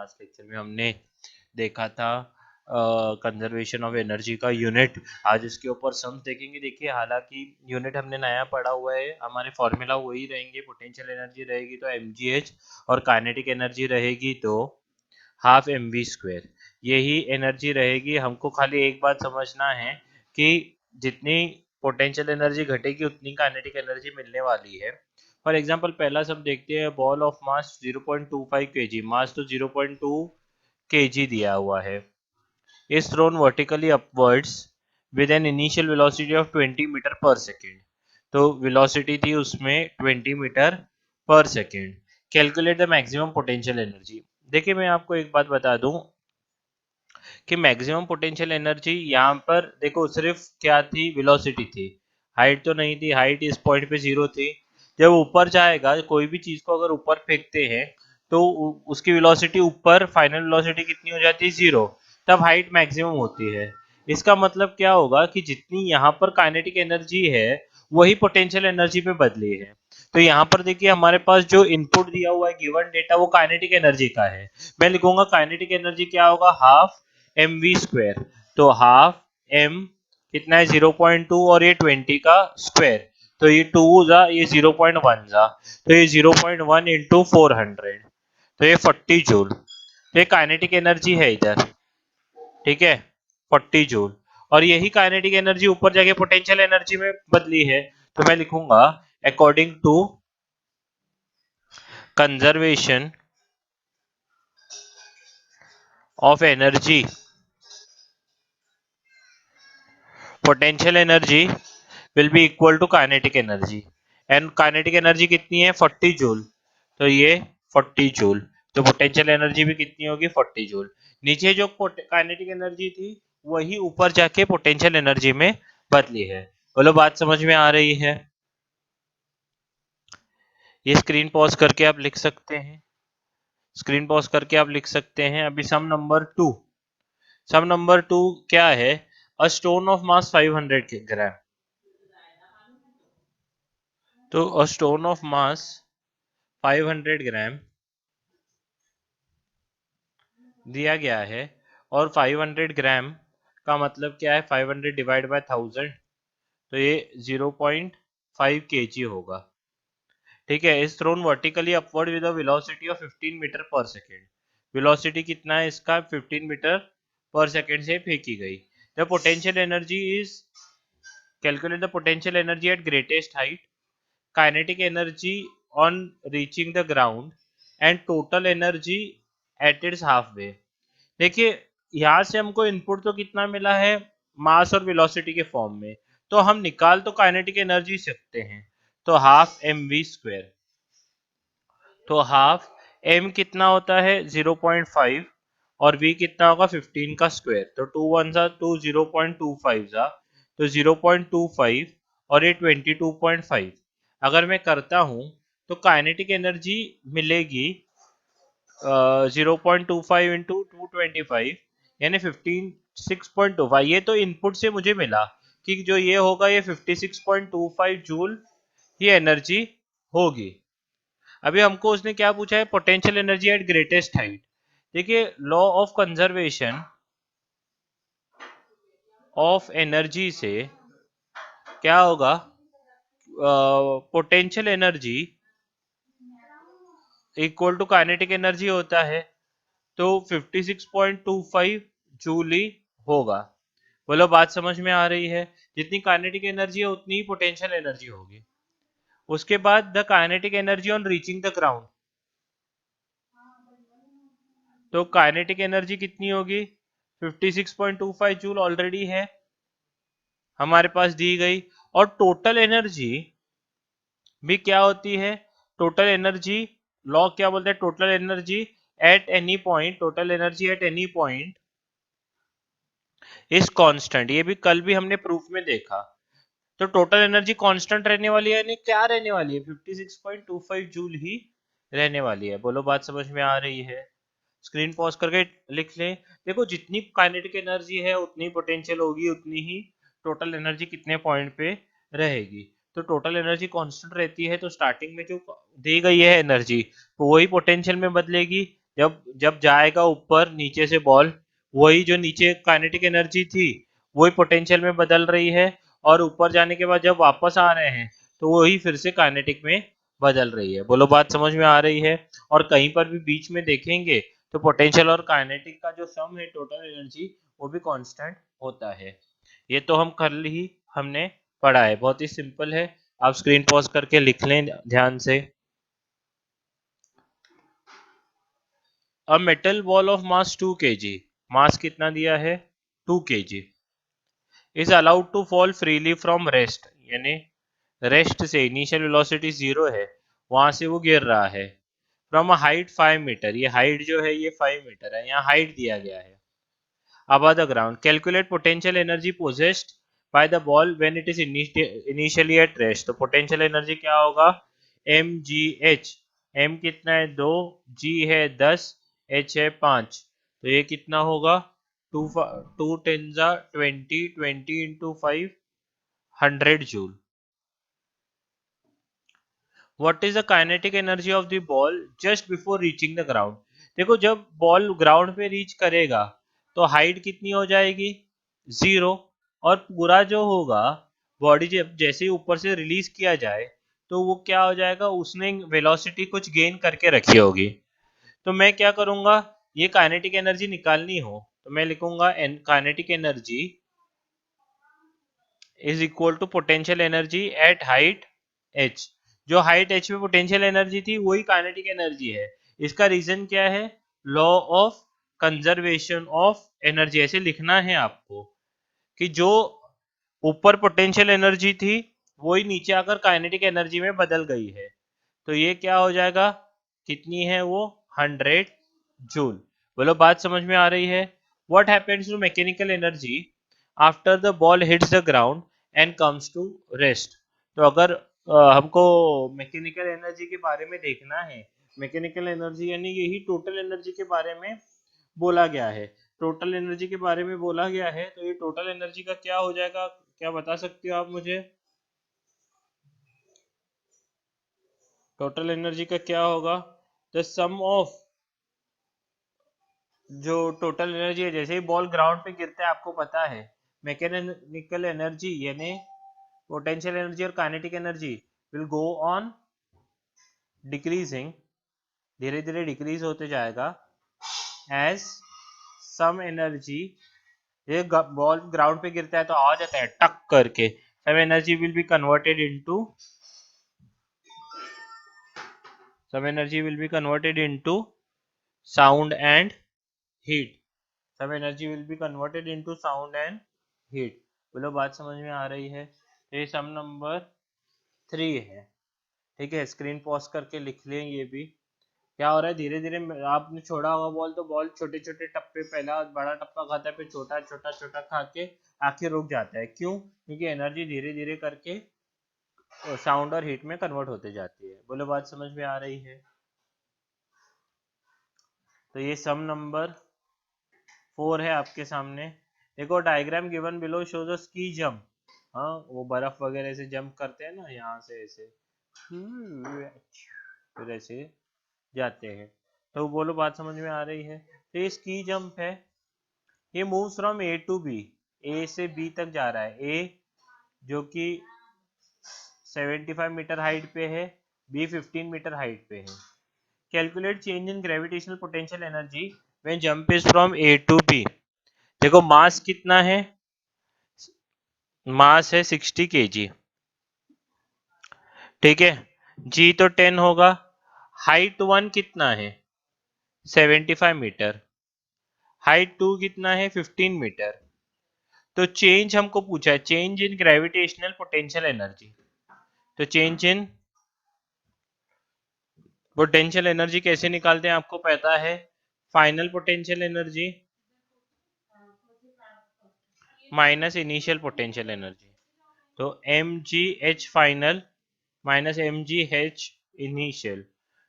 Last lecture में हमने देखा था कंजर्वेशन ऑफ एनर्जी का यूनिट। आज इसके ऊपर सम देखेंगे। देखिए, हालांकि यूनिट हमने नया पढ़ा हुआ है, हमारे फॉर्मूला वही रहेंगे। पोटेंशियल एनर्जी रहेगी तो mgh और काइनेटिक एनर्जी रहेगी तो हाफ mv²। यही एनर्जी रहेगी। हमको खाली एक बात समझना है कि जितनी पोटेंशियल एनर्जी घटेगी उतनी काइनेटिक एनर्जी मिलने वाली है। फॉर एग्जांपल पहला सब देखते हैं। बॉल ऑफ मास 0.25 kg, मास तो 0.2 kg दिया हुआ है, is thrown vertically upwards with an initial velocity of 20 metre पर सेकेंड। तो वेलोसिटी थी उसमें 20 मीटर पर second. Calculate the maximum potential energy. देखिए, मैं आपको एक बात बता दूं कि मैक्सिमम पोटेंशियल एनर्जी यहाँ पर देखो सिर्फ क्या थी, वेलोसिटी थी, हाइट तो नहीं थी। हाइट इस पॉइंट पे 0 थी। जब ऊपर जाएगा, कोई भी चीज को अगर ऊपर फेंकते हैं तो उसकी वेलोसिटी ऊपर, फाइनल वेलोसिटी कितनी हो जाती है, 0। तब हाइट मैक्सिमम होती है। इसका मतलब क्या होगा कि जितनी यहाँ पर काइनेटिक एनर्जी है वही पोटेंशियल एनर्जी में बदली है। तो यहाँ पर देखिए हमारे पास जो इनपुट दिया हुआ है, गिवन डेटा, वो काइनेटिक एनर्जी का है। मैं लिखूंगा काइनेटिक एनर्जी क्या होगा, हाफ mv²। तो हाफ m कितना है, 0.2, और ये 20 का स्क्वायर, तो ये 2 जा, ये 0.1 जा, तो ये 0.1 इंटू 400, तो ये 40 जूल। तो ये काइनेटिक एनर्जी है इधर, ठीक है, 40 जूल। और यही काइनेटिक एनर्जी ऊपर जाके पोटेंशियल एनर्जी में बदली है। तो मैं लिखूंगा according to conservation of energy, potential energy will be equal to kinetic energy। And kinetic energy कितनी है, 40 जूल। तो ये 40 जूल। तो पोटेंशियल एनर्जी भी कितनी होगी, 40 जूल। नीचे जो काइनेटिक एनर्जी थी वही ऊपर जाके पोटेंशियल एनर्जी में बदली है। बोलो, बात समझ में आ रही है? ये स्क्रीन पॉज करके आप लिख सकते हैं। स्क्रीन पॉज करके आप लिख सकते हैं। अभी सम नंबर 2। सम नंबर 2 क्या है, अ स्टोन ऑफ मास 500 ग्राम। तो अ स्टोन ऑफ मास 500 ग्राम दिया गया है। और 500 ग्राम का मतलब क्या है, 500 डिवाइड बाय 1000, तो ये 0.5 kg होगा। ठीक है। Is thrown vertically upward with a velocity of 15 metre पर सेकेंड। वेलोसिटी कितना है इसका, 15 मीटर पर सेकेंड से फेंकी गई। The potential energy is, calculate the potential energy at greatest height, kinetic energy on reaching the ground, and total energy at its half way. देखिए, यहाँ से हमको इनपुट तो कितना मिला है, मास और वेलोसिटी के फॉर्म में। तो हम निकाल तो काइनेटिक एनर्जी सकते हैं। तो हाफ mv²। तो हाफ m कितना होता है, 0.5, और v कितना होगा, 15 का स्क्वायर। तो 2 1 जा 2, 0.25 जा, तो 0.25, और ये 22.5। अगर मैं करता हूं तो काइनेटिक एनर्जी मिलेगी 0.25 इंटू 225, यानी 56.25। ये तो इनपुट से मुझे मिला कि जो ये होगा ये 56.25 जूल ये एनर्जी होगी। अभी हमको उसने क्या पूछा है, potential energy at greatest height. देखिए, law of conservation of energy से क्या होगा, potential energy equal to kinetic energy होता है। तो 56.25 जूल ही होगा। बोलो, बात समझ में आ रही है? जितनी काइनेटिक एनर्जी है उतनी ही पोटेंशियल एनर्जी होगी। उसके बाद the kinetic energy on reaching the ground. तो काइनेटिक एनर्जी कितनी होगी, 56.25 जूल ऑलरेडी है हमारे पास दी गई। और टोटल एनर्जी भी क्या होती है, टोटल एनर्जी, लॉ क्या बोलते हैं, total energy at any point, total energy at any point is constant. ये भी कल भी हमने प्रूफ में देखा। तो टोटल एनर्जी कांस्टेंट रहने वाली है, यानी क्या रहने वाली है, 56.25 जूल ही रहने वाली है। बोलो, बात समझ में आ रही है? स्क्रीन पॉज करके लिख लें। देखो, जितनी काइनेटिक एनर्जी है उतनी पोटेंशियल होगी, उतनी ही टोटल एनर्जी कितने पॉइंट पे रहेगी। तो टोटल एनर्जी कांस्टेंट रहती है, तो स्टार्टिंग में जो दी गई है एनर्जी तो वही पोटेंशियल में बदलेगी। जब जब जाएगा ऊपर नीचे से बॉल, वही जो नीचे काइनेटिक एनर्जी थी वही पोटेंशियल में बदल रही है, और ऊपर जाने के बाद जब वापस आ रहे हैं तो वही फिर से काइनेटिक में बदल रही है। बोलो बात समझ में आ रही है? और कहीं पर भी बीच में देखेंगे तो पोटेंशियल और काइनेटिक का जो सम है टोटल एनर्जी वो भी कांस्टेंट होता है। ये तो हम कल ही हमने पढ़ा है, बहुत ही सिंपल है। आप स्क्रीन पॉज करके लिख लें ध्यान से। A metal ball of mass 2 kg, mass कितना दिया है 2 kg, is allowed to fall freely from rest, यानी रेस्ट से इनिशियल वेलोसिटी 0 है, वहां से वो गिर रहा है, फ्रॉम अ हाइट 5 मीटर, ये हाइट जो है ये 5 मीटर है, यहाँ हाइट दिया गया है। above the ground, calculate potential energy possessed by the ball when it is initially at rest। तो पोटेंशियल एनर्जी क्या होगा, एम जी एच, एम कितना है 2, जी है 10, एच है 5, तो ये कितना होगा, टू टू टेन जा 20, 20 into 5, 100 joule. What is the kinetic energy of the ball just before reaching the ground. देखो जब बॉल ग्राउंड पे रीच करेगा तो हाइट कितनी हो जाएगी 0, और पूरा जो होगा बॉडी जब जैसे ही ऊपर से रिलीज किया जाए तो वो क्या हो जाएगा, उसने वेलोसिटी कुछ गेन करके रखी होगी। तो मैं क्या करूंगा, ये काइनेटिक एनर्जी निकालनी हो तो मैं लिखूंगा kinetic energy is equal to potential energy at height h। जो हाइट h पे पोटेंशियल एनर्जी थी वही काइनेटिक एनर्जी है। इसका रीजन क्या है, law of conservation of energy, ऐसे लिखना है आपको कि जो ऊपर पोटेंशियल एनर्जी थी वही नीचे आकर काइनेटिक एनर्जी में बदल गई है। तो ये क्या हो जाएगा, कितनी है वो 100 जूल। बोलो बात समझ में आ रही है? What happens to mechanical energy after the ball hits the ground and comes to rest. तो अगर हमको मैकेनिकल एनर्जी के बारे में देखना है, मैकेनिकल एनर्जी यानी यही टोटल एनर्जी के बारे में बोला गया है, टोटल एनर्जी के बारे में बोला गया है, तो ये टोटल एनर्जी का क्या हो जाएगा, क्या बता सकते हो आप मुझे, टोटल एनर्जी का क्या होगा, द सम ऑफ, जो टोटल एनर्जी है जैसे ही बॉल ग्राउंड पे गिरता है आपको पता है मैकेनिकल एनर्जी यानी पोटेंशियल एनर्जी और kinetic energy will go on decreasing, धीरे धीरे डिक्रीज होते जाएगा, एज सम एनर्जी, ये बॉल ग्राउंड पे गिरता है तो आवाज आता है टक करके, some energy will be converted into, some energy will be converted into sound and heat, some energy will be converted into sound and heat। बोलो बात समझ में आ रही है? तो ये सम नंबर 3 है। ठीक है, स्क्रीन पॉज करके लिख लें। ये भी क्या हो रहा है, धीरे धीरे आपने छोड़ा होगा बॉल तो बॉल छोटे छोटे टप्पे, पहला बड़ा टप्पा खाता है फिर छोटा छोटा छोटा खा के आखिर रुक जाता है, क्यों, क्योंकि एनर्जी धीरे धीरे करके साउंड और हीट में कन्वर्ट होते जाती है। बोलो बात समझ में आ रही है? तो ये सम नंबर 4 है आपके सामने। देखो डायग्राम गिवन बिलो शोज अ स्की जंप, हाँ वो बर्फ वगैरह से जंप करते हैं ना, यहाँ से ऐसे फिर ऐसे जाते हैं। तो बोलो बात समझ में आ रही है? तो ये स्की जंप है, ये moves from A to B, A से बी तक जा रहा है, ए जो कि 75 मीटर हाइट पे है, बी 15 मीटर हाइट पे है। Calculate change in gravitational potential energy when jump is from A to B. देखो मास कितना है, मास है 60 kg, ठीक है, जी तो 10 होगा, हाइट 1 कितना है 75 मीटर, हाइट 2 कितना है 15 मीटर। तो चेंज हमको पूछा है, change in gravitational potential energy, तो चेंज इन पोटेंशियल एनर्जी कैसे निकालते हैं आपको पता है, final potential energy minus initial potential energy, तो m g h final minus m g h initial,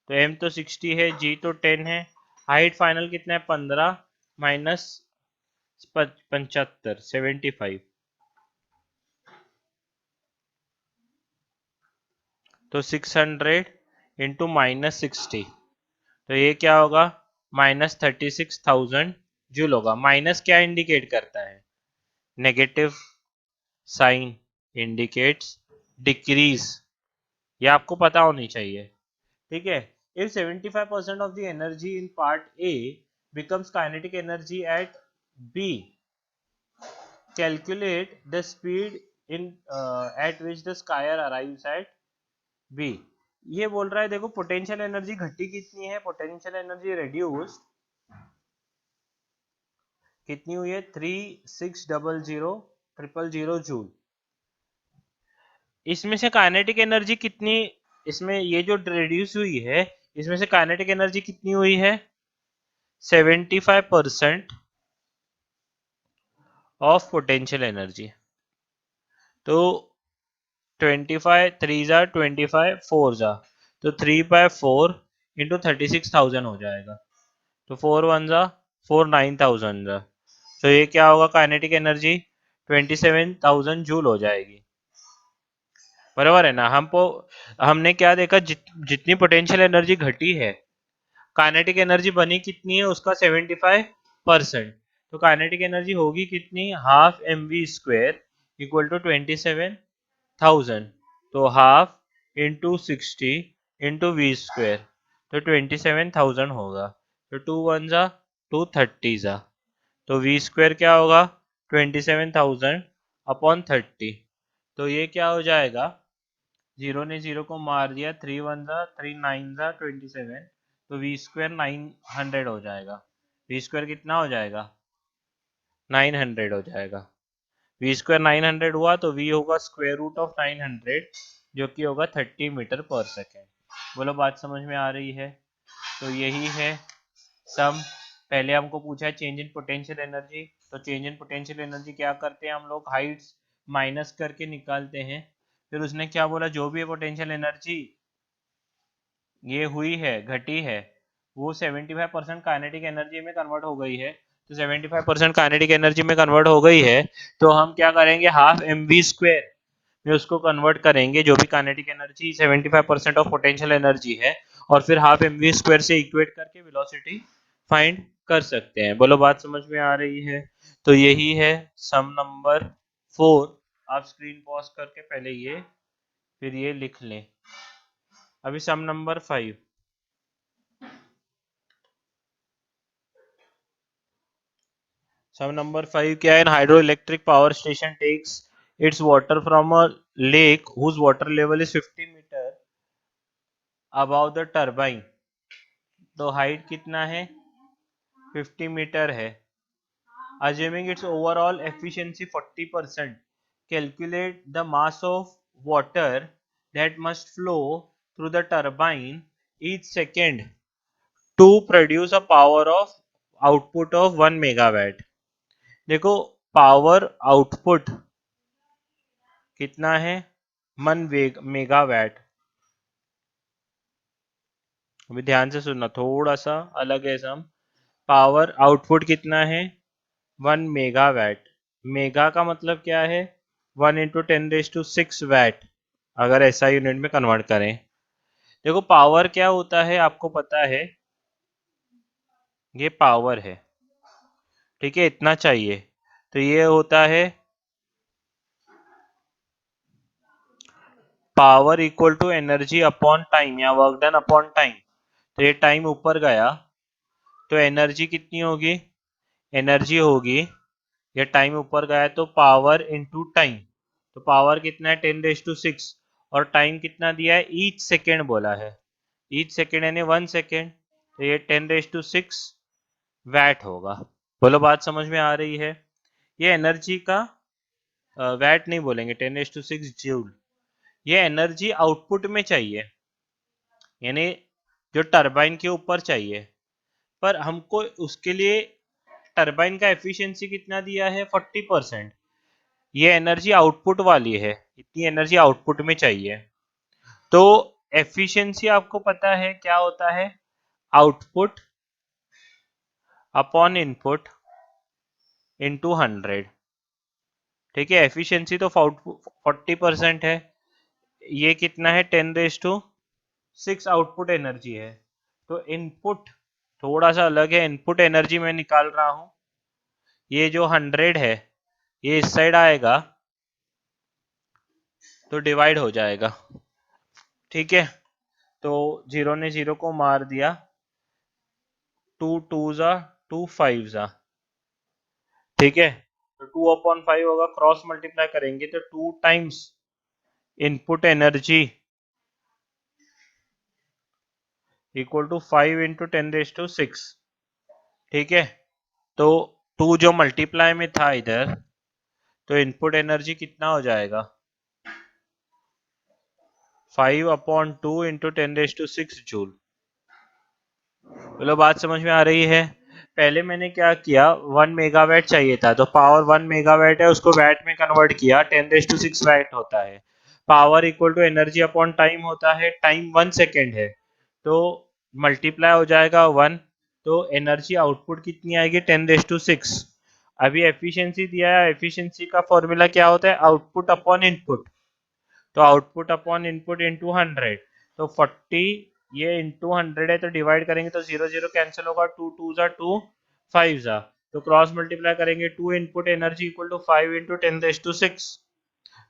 तो एम तो 60 है, जी तो 10 है, हाइट फाइनल कितना है 15 माइनस 75 75, तो 600 इंटू माइनस 60, तो ये क्या होगा माइनस 36,000 जूल होगा। माइनस क्या इंडिकेट करता है? नेगेटिव साइन इंडिकेट्स डिक्रीज, ये आपको पता होनी चाहिए। ठीक है। If 75% of the energy in part A becomes kinetic energy at B, calculate the speed in at which the skyer arrives at B। ये बोल रहा है देखो पोटेंशियल एनर्जी घटी कितनी है, पोटेंशियल एनर्जी रिड्यूस्ड कितनी हुई है 3600,000 जूल। इसमें से काइनेटिक एनर्जी कितनी, इसमें ये जो रिड्यूस हुई है इसमें से काइनेटिक एनर्जी कितनी हुई है 75% ऑफ पोटेंशियल एनर्जी। तो 25 3 जा 25 4 जा तो 3/4 इंटू 36,000 हो जाएगा। तो 4 1 जा 4 9,000 जा, तो ये क्या होगा काइनेटिक एनर्जी 27,000 जूल हो जाएगी। बराबर है ना। हमने क्या देखा, जितनी पोटेंशियल एनर्जी घटी है काइनेटिक एनर्जी बनी कितनी है उसका 75%। तो काइनेटिक एनर्जी होगी कितनी, हाफ mv² इक्वल टू 27,000। तो हाफ इंटू 60 इंटू v², तो 27,000 होगा। तो 2 1 जा 2 30 जा, तो v² क्या होगा 27,000 अपॉन 30। तो ये क्या हो जाएगा, जीरो ने जीरो को मार दिया, 3 1 जा 3 9 जा 27, तो v² 900 हो जाएगा। v² कितना हो जाएगा 900 हो जाएगा। v² 900 हुआ तो v होगा स्क्वायर रूट ऑफ 900 जो कि होगा 30 मीटर पर सेकेंड। बोलो बात समझ में आ रही है? तो यही है सम। पहले हमको पूछा है चेंज इन पोटेंशियल एनर्जी, तो चेंज इन पोटेंशियल एनर्जी क्या करते हैं हम लोग, हाइट्स माइनस करके निकालते हैं। फिर उसने क्या बोला, जो भी पोटेंशियल एनर्जी ये हुई है घटी है वो 75% काइनेटिक एनर्जी में कन्वर्ट हो गई है। तो 75% काइनेटिक एनर्जी में कन्वर्ट हो गई है तो हम क्या करेंगे, हाफ mv² में उसको कन्वर्ट करेंगे, जो भी kinetic energy 75% of potential energy है, और फिर हाफ mv² से इक्वेट करके वेलोसिटी फाइंड कर सकते हैं। बोलो बात समझ में आ रही है? तो यही है सम नंबर 4। आप स्क्रीन पॉज करके पहले ये फिर ये लिख लें। अभी सम नंबर 5। सम नंबर 5 क्या है, hydro electric power station takes its water from a lake whose water level is 50 metre above the turbine. तो हाइट कितना है 50 मीटर है। assuming its overall efficiency 40%, calculate the mass of water that must flow through the turbine each second to produce a power of output of 1 megawatt। देखो power output कितना है 1 megawatt. अभी ध्यान से सुनना, थोड़ा सा अलग है सम। पावर आउटपुट कितना है 1 मेगावाट। मेगा का मतलब क्या है 1 इंटू 10⁶ वैट, अगर ऐसा यूनिट में कन्वर्ट करें। देखो पावर क्या होता है आपको पता है, ये पावर है, ठीक है, इतना चाहिए। तो ये होता है power equal to energy upon time या वर्क डन अपॉन टाइम। तो ये टाइम ऊपर गया तो एनर्जी कितनी होगी, एनर्जी होगी, ये टाइम ऊपर गया तो पावर इंटू टाइम। तो पावर कितना है 10⁶, और टाइम कितना दिया है ईच सेकेंड बोला है, ईच सेकेंड यानी 1 सेकेंड, तो ये 10⁶ वैट होगा। बोलो बात समझ में आ रही है? ये एनर्जी का वैट नहीं बोलेंगे, 10⁶ जूल। ये एनर्जी आउटपुट में चाहिए, यानी जो टरबाइन के ऊपर चाहिए, पर हमको उसके लिए टरबाइन का एफिशिएंसी कितना दिया है 40%। ये एनर्जी आउटपुट वाली है, इतनी एनर्जी आउटपुट में चाहिए। तो एफिशिएंसी आपको पता है क्या होता है, आउटपुट अपॉन इनपुट इंटू 100। ठीक है, एफिशिएंसी तो 40% है, ये कितना है 10⁶ आउटपुट एनर्जी है। तो इनपुट थोड़ा सा अलग है। इनपुट एनर्जी मैं निकाल रहा हूं, ये जो 100 है ये इस साइड आएगा तो डिवाइड हो जाएगा। ठीक है, तो 0 ने 0 को मार दिया, 2 2 जा 2 5 जा। ठीक है, तो 2/5 होगा, क्रॉस मल्टीप्लाई करेंगे तो 2 times input energy equal to 5 into 10⁶। ठीक है, तो 2 जो मल्टीप्लाई में था इधर, तो इनपुट एनर्जी कितना हो जाएगा, 5/2 इंटू 10⁶ जूल। बोलो बात समझ में आ रही है। पहले मैंने क्या किया, 1 मेगावाट चाहिए था, तो पावर 1 मेगावाट है उसको वैट में कन्वर्ट किया, 10⁶ वैट होता है। Power equal to energy upon time होता है, टाइम 1 सेकेंड है, तो मल्टीप्लाई हो जाएगा 1, तो एनर्जी आउटपुट कितनी आएगी, 10⁶। अभी एफिशिएंसी दिया है, एफिशिएंसी का फॉर्मूला क्या होता है, आउटपुट अपॉन इनपुट, तो आउटपुट अपॉन इनपुट इंटू 100, तो 40 ये इंटू 100 है, तो डिवाइड करेंगे तो 0 0 कैंसिल होगा, 2 2 जा 2 5 जा, तो क्रॉस मल्टीप्लाई करेंगे, 2 input energy equal to 5 into 10⁶।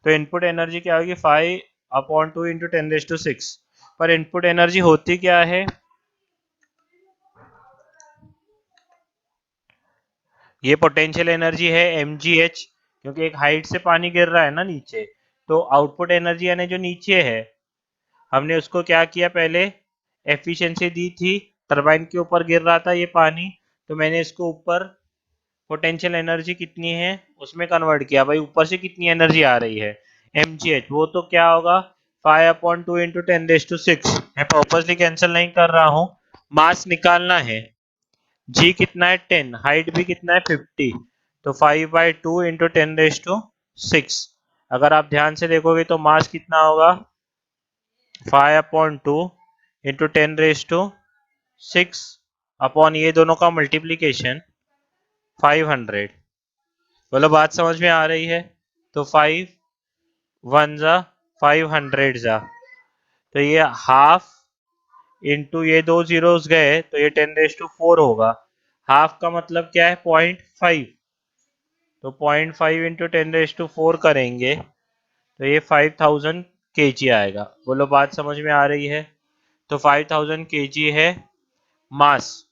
तो इनपुट एनर्जी क्या होगी, 5/2 इंटू 10⁶। पर इनपुट एनर्जी होती क्या है, ये पोटेंशियल एनर्जी है mgh, क्योंकि एक हाइट से पानी गिर रहा है ना नीचे, तो आउटपुट एनर्जी यानी जो नीचे है, हमने उसको क्या किया, पहले एफिशिएंसी दी थी, टरबाइन के ऊपर गिर रहा था ये पानी, तो मैंने इसको ऊपर पोटेंशियल एनर्जी कितनी है उसमें कन्वर्ट किया, भाई ऊपर से कितनी एनर्जी आ रही है mgh, वो तो क्या होगा 5/2 इंटू 10⁶। मैं पर्पसली कैंसिल नहीं कर रहा हूँ, मास निकालना है, जी कितना है 10, हाइट भी कितना है 50, तो 5/2 इंटू 10⁶। अगर आप ध्यान से देखोगे तो मास कितना होगा, 5/2 इंटू 10⁶ अपॉन ये दोनों का मल्टीप्लीकेशन 500। बोलो बात समझ में आ रही है। तो 5 1 जा 500 जा, तो ये हाफ इंटू ये 2 जीरोस गए तो ये 10⁴ होगा। हाफ का मतलब क्या है, 0.5, तो 0.5 इंटू 10⁴ करेंगे तो ये 5000 kg आएगा। बोलो बात समझ में आ रही है। तो 5000 kg है मास।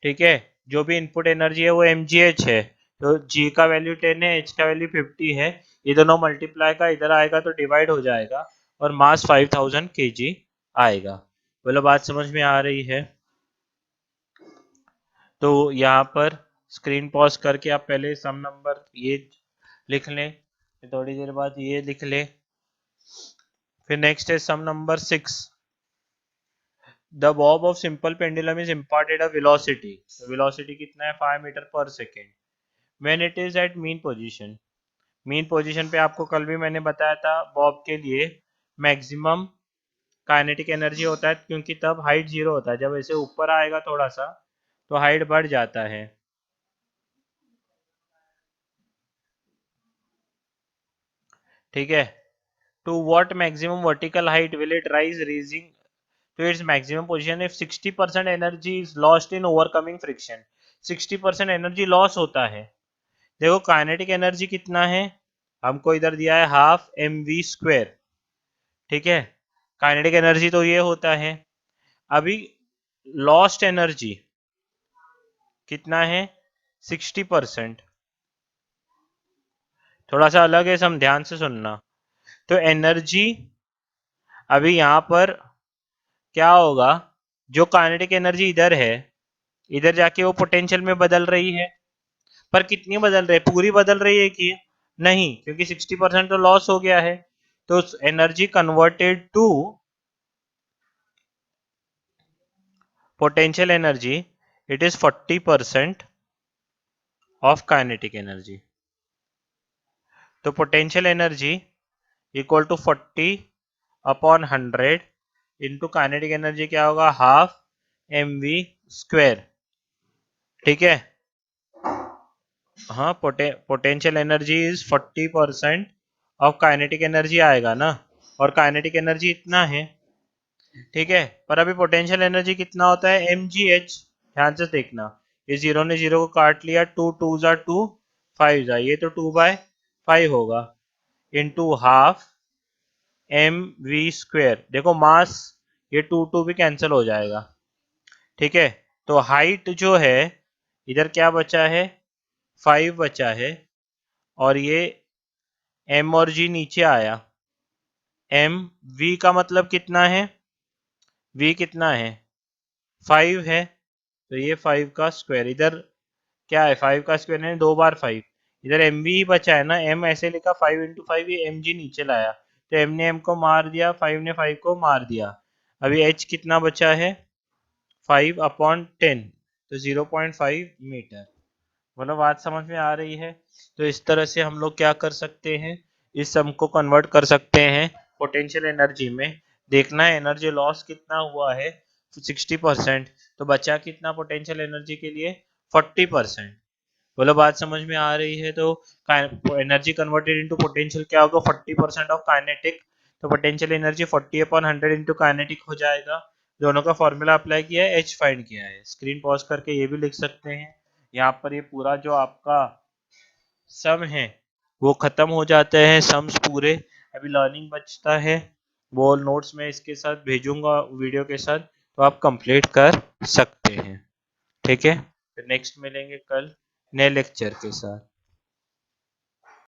ठीक है, जो भी इनपुट एनर्जी है वो mgh है, तो g का वैल्यू 10 है, h का वैल्यू 50 है, ये दोनों मल्टीप्लाई का इधर आएगा तो डिवाइड हो जाएगा और मास 5000 kg आएगा। बोलो बात समझ में आ रही है। तो यहाँ पर स्क्रीन पॉज करके आप पहले सम नंबर ये लिख लें, फिर थोड़ी देर बाद ये लिख लें, फिर नेक्स्ट है sum number 6। The bob of simple pendulum is imparted a velocity, तो वेलोसिटी कितना है 5 मीटर पर second when it is at mean position. Mean position पे आपको कल भी मैंने बताया था, बॉब के लिए मैक्सिमम काइनेटिक एनर्जी होता है, क्योंकि तब हाइट 0 होता है, जब ऐसे ऊपर आएगा थोड़ा सा तो हाइट बढ़ जाता है। ठीक है, to what maximum vertical height will it rise rising to its maximum position if 60% energy is lost in overcoming friction। 60% energy loss होता है। देखो काइनेटिक एनर्जी कितना है, हमको इधर दिया है हाफ mv²। ठीक है, काइनेटिक एनर्जी तो ये होता है। अभी लॉस्ट एनर्जी कितना है 60%, थोड़ा सा अलग है, सम ध्यान से सुनना। तो एनर्जी अभी यहाँ पर क्या होगा, जो काइनेटिक एनर्जी इधर है, इधर जाके वो पोटेंशियल में बदल रही है, पर कितनी बदल रही है, पूरी बदल रही है कि नहीं, क्योंकि 60% तो लॉस हो गया है। तो energy converted to potential energy, it is 40% of kinetic energy. तो potential energy equal to 40/100 into kinetic energy क्या होगा, हाफ mv²। ठीक है, हाँ, potential energy is 40% of kinetic energy आएगा ना, और काइनेटिक एनर्जी इतना है। ठीक है, पर अभी पोटेंशियल एनर्जी कितना होता है mgh, ध्यान से देखना, ये 0 ने 0 को काट लिया, 2 2 जा 2, 5 जा, ये तो 2/5 होगा, इंटू हाफ mv²। देखो मास, ये 2 2 भी कैंसिल हो जाएगा, ठीक है। तो हाइट जो है इधर क्या बचा है, 5 बचा है, और ये m और g नीचे आया, m v का मतलब कितना है, v कितना है 5 है, तो ये 5 का स्क्वायर, इधर क्या है 5 का स्क्वायर है 2 बार 5, इधर एम वी ही बचा है ना, m ऐसे लिखा 5 इंटू 5, ये एम जी नीचे लाया, तो m ने m को मार दिया, 5 ने 5 को मार दिया। अभी h कितना बचा है 5/10, तो 0.5 मीटर। बोलो बात समझ में आ रही है। तो इस तरह से हम लोग क्या कर सकते हैं, इस सम को कन्वर्ट कर सकते हैं पोटेंशियल एनर्जी में। देखना है एनर्जी लॉस कितना हुआ है 60%, तो बचा कितना पोटेंशियल एनर्जी के लिए 40%। बोलो बात समझ में आ रही है। तो एनर्जी कन्वर्टेड इनटू पोटेंशियल क्या होगा, 40% ऑफ काइनेटिक, तो पोटेंशियल एनर्जी 40/100 इंटू काइनेटिक हो जाएगा। दोनों का फॉर्मूला अप्लाई किया है, एच फाइंड किया है, स्क्रीन पॉज करके ये भी लिख सकते हैं। यहाँ पर ये पूरा जो आपका सम है वो खत्म हो जाते हैं समस पूरे। अभी लर्निंग बचता है, वो नोट्स में इसके साथ भेजूंगा वीडियो के साथ, तो आप कंप्लीट कर सकते हैं, ठीक है। फिर नेक्स्ट मिलेंगे कल नए लेक्चर के साथ।